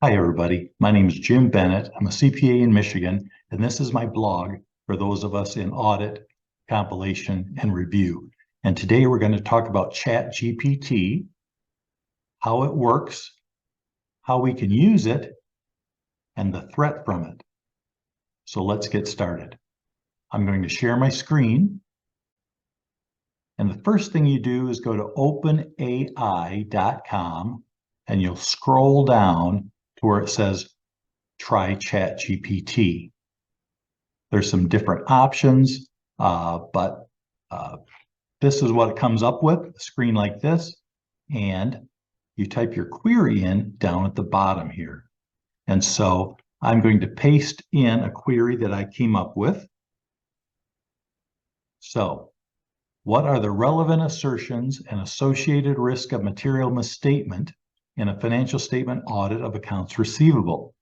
Hi, everybody. My name is Jim Bennett. I'm a CPA in Michigan, and this is my blog for those of us in audit, compilation, and review. And today we're going to talk about ChatGPT, how it works, how we can use it, and the threat from it. So let's get started. I'm going to share my screen. And the first thing you do is go to openai.com, and you'll scroll down to where it says try ChatGPT. There's some different options, but this is what it comes up with, a screen like this, and you type your query in down at the bottom here. And so I'm going to paste in a query that I came up with. So, what are the relevant assertions and associated risk of material misstatement in a financial statement audit of accounts receivable?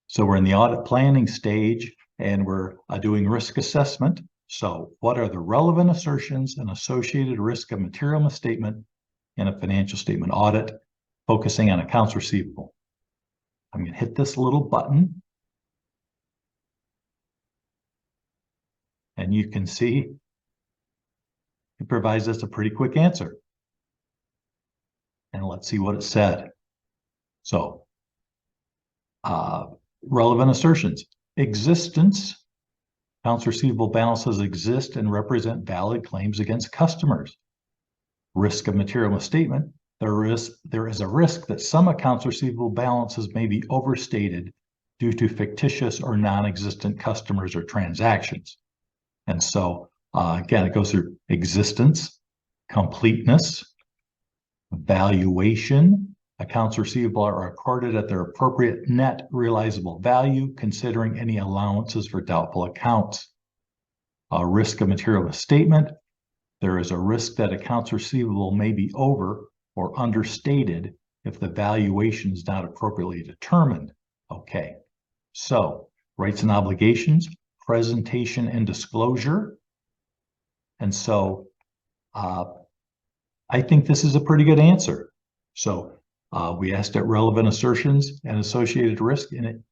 So we're in the audit planning stage and we're doing risk assessment. So what are the relevant assertions and associated risk of material misstatement in a financial statement audit, focusing on accounts receivable? I'm going to hit this little button. And you can see it provides us a pretty quick answer. And let's see what it said. So, relevant assertions. Existence. Accounts receivable balances exist and represent valid claims against customers. Risk of material misstatement. There is a risk that some accounts receivable balances may be overstated due to fictitious or non-existent customers or transactions. And so, again, it goes through existence, completeness, valuation. Accounts receivable are recorded at their appropriate net realizable value, considering any allowances for doubtful accounts. Risk of material misstatement. There is a risk that accounts receivable may be over or understated if the valuation is not appropriately determined. Okay, so rights and obligations, presentation and disclosure. And so I think this is a pretty good answer. So we asked it relevant assertions and associated risk, and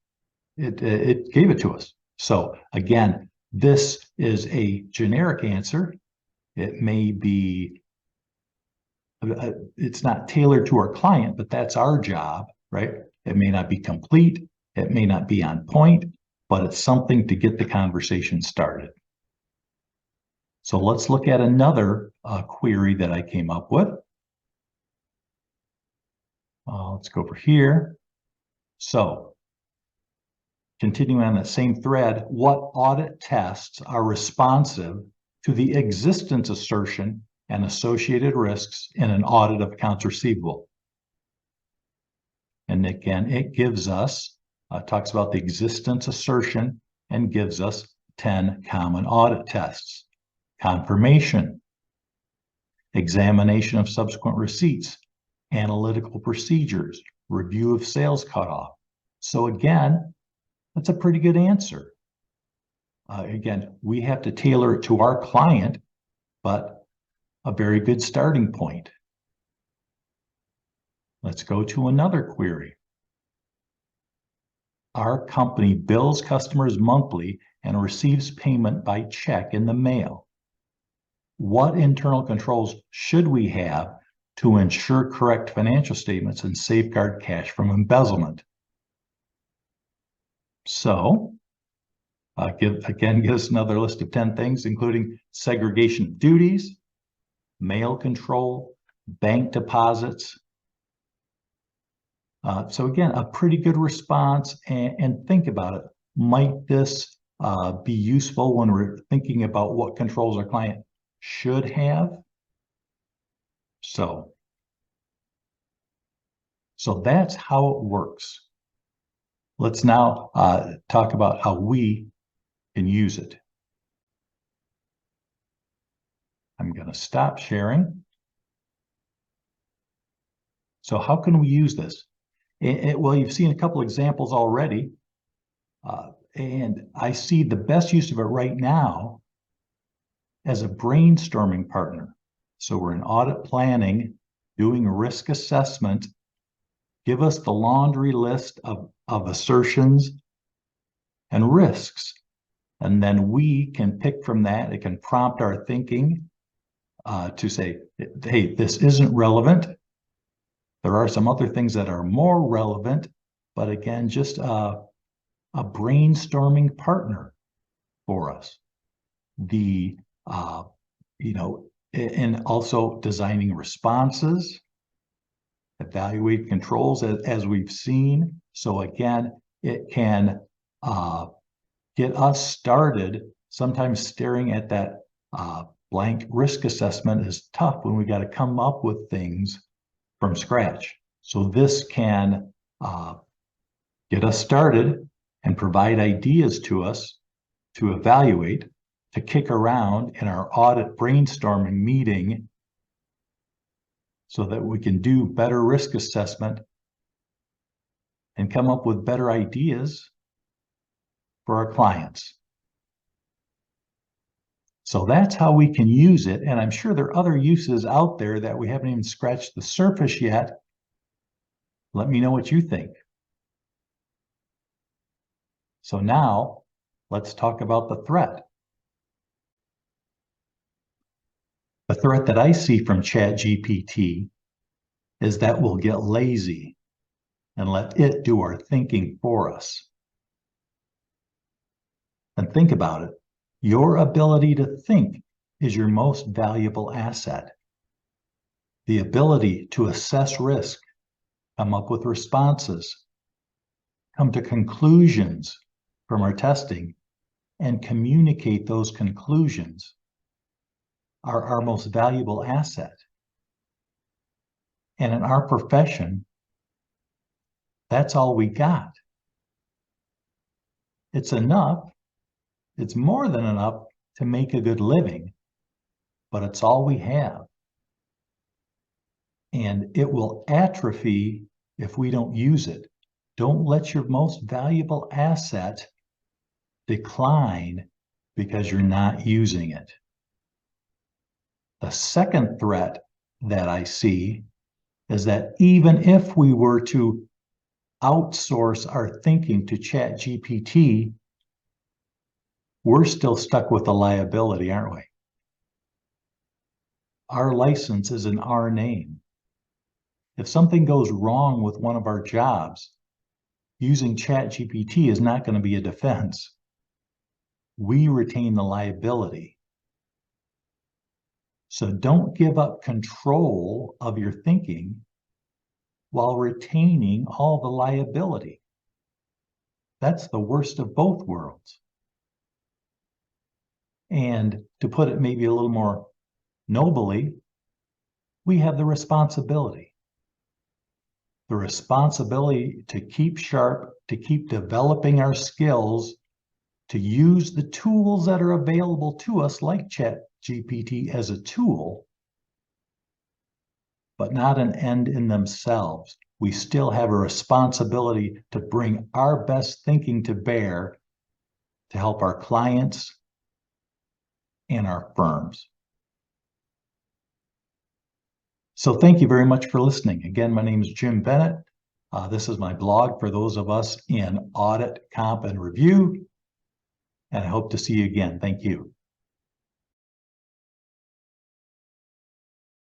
it gave it to us. So again, this is a generic answer. It may be, it's not tailored to our client, but that's our job, right? It may not be complete. It may not be on point, but it's something to get the conversation started. So let's look at another query that I came up with. Let's go over here. So continuing on that same thread, what audit tests are responsive to the existence assertion and associated risks in an audit of accounts receivable? And again, it gives us, talks about the existence assertion and gives us 10 common audit tests. Confirmation, examination of subsequent receipts, analytical procedures, review of sales cutoff. So again, that's a pretty good answer. Again, we have to tailor it to our client, but a very good starting point. Let's go to another query. Our company bills customers monthly and receives payment by check in the mail. What internal controls should we have to ensure correct financial statements and safeguard cash from embezzlement? So, give us another list of 10 things, including segregation of duties, mail control, bank deposits. So again, a pretty good response, and think about it. Might this be useful when we're thinking about what controls our client should have? So that's how it works. Let's now talk about how we can use it. I'm going to stop sharing. So how can we use this? Well, you've seen a couple examples already, and I see the best use of it right now as a brainstorming partner. So we're in audit planning, doing risk assessment, Give us the laundry list of assertions and risks. And then we can pick from that. It can prompt our thinking to say, hey, this isn't relevant. There are some other things that are more relevant, but again, just a brainstorming partner for us. And also designing responses, evaluate controls as we've seen. So again, it can get us started. Sometimes staring at that blank risk assessment is tough when we got to come up with things from scratch. So this can get us started and provide ideas to us to evaluate, to kick around in our audit brainstorming meeting so that we can do better risk assessment and come up with better ideas for our clients. So that's how we can use it. And I'm sure there are other uses out there that we haven't even scratched the surface yet. Let me know what you think. So now let's talk about the threat. The threat that I see from ChatGPT is that we'll get lazy and let it do our thinking for us. And think about it. Your ability to think is your most valuable asset. The ability to assess risk, come up with responses, come to conclusions from our testing, and communicate those conclusions are our most valuable asset. And in our profession, that's all we got. It's enough. It's more than enough to make a good living, but it's all we have. And it will atrophy if we don't use it. Don't let your most valuable asset decline because you're not using it. The second threat that I see is that even if we were to outsource our thinking to ChatGPT, we're still stuck with a liability, aren't we? Our license is in our name. If something goes wrong with one of our jobs, using ChatGPT is not going to be a defense. We retain the liability. So don't give up control of your thinking while retaining all the liability. That's the worst of both worlds. And to put it maybe a little more nobly, we have the responsibility. The responsibility to keep sharp, to keep developing our skills, to use the tools that are available to us, like ChatGPT as a tool, but not an end in themselves. We still have a responsibility to bring our best thinking to bear to help our clients and our firms. So thank you very much for listening. Again, my name is Jim Bennett. This is my blog for those of us in audit, comp, and review. And I hope to see you again. Thank you.